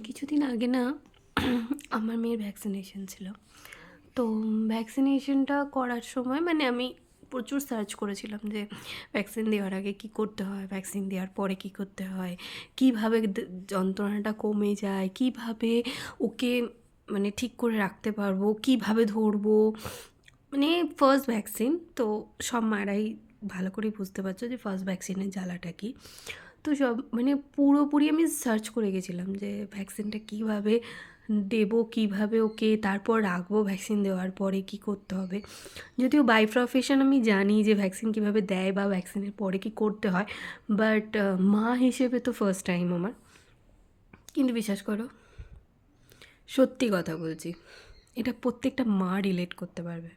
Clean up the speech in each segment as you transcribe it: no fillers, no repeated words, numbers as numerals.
কিছুদিন আগে না আমার মেয়ের ভ্যাকসিনেশন ছিল। তো ভ্যাকসিনেশনটা করার সময় মানে আমি প্রচুর সার্চ করেছিলাম যে ভ্যাকসিন দেওয়ার আগে কী করতে হয়, ভ্যাকসিন দেওয়ার পরে কী করতে হয়, কীভাবে যন্ত্রণাটা কমে যায়, কীভাবে ওকে মানে ঠিক করে রাখতে পারবো, কীভাবে ধরবো। মানে ফার্স্ট ভ্যাকসিন তো সব মায়েরাই ভালো করেই বুঝতে পারছো যে ফার্স্ট ভ্যাকসিনের জ্বালাটা কী। তো সব মানে পুরোপুরি আমি সার্চ করে গেছিলাম যে ভ্যাকসিনটা কীভাবে দেবো, কীভাবে ওকে তারপর রাখবো, ভ্যাকসিন দেওয়ার পরে কী করতে হবে। যদিও বাই প্রফেশন আমি জানি যে ভ্যাকসিন কীভাবে দেয় বা ভ্যাকসিনের পরে কী করতে হয়, বাট মা হিসেবে তো ফার্স্ট টাইম আমার। কিন্তু বিশ্বাস করো, সত্যি কথা বলছি, এটা প্রত্যেকটা মা রিলেট করতে পারবে।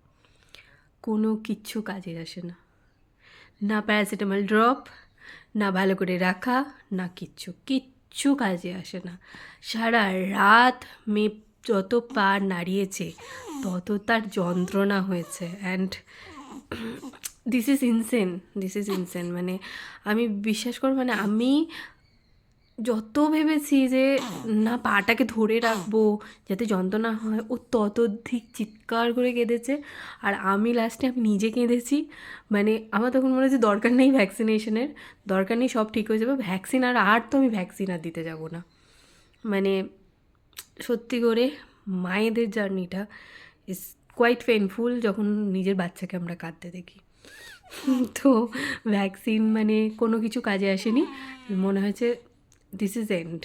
কোনো কিচ্ছু কাজে আসে না, না প্যারাসিটামল ড্রপ, না ভালো করে রাখা, না কিচ্ছু কাজে আসে না। সারা রাত মেয়ে যত পা নাড়িয়েছে তত তার যন্ত্রণা হয়েছে। And this is insane. মানে আমি বিশ্বাস করো, মানে আমি যত ভেবেছি যে না পাটাকে ধরে রাখবো যাতে যন্ত্রণা হয়, ও ততোধিক চিৎকার করে কেঁদেছে। আর আমি লাস্টে নিজে কেঁদেছি। মানে আমার তখন মনে হচ্ছে দরকার নেই ভ্যাকসিনেশনের, দরকার নেই, সব ঠিক হয়ে যাবে। ভ্যাকসিন আর তো আমি ভ্যাকসিন আর দিতে যাব না। মানে সত্যি করে মায়েদের জার্নিটা ইজ কোয়াইট পেনফুল যখন নিজের বাচ্চাকে আমরা কাঁদতে দেখি। তো ভ্যাকসিন মানে কোনো কিছু কাজে আসেনি, মনে হয়েছে দিস ইজ এন্ড।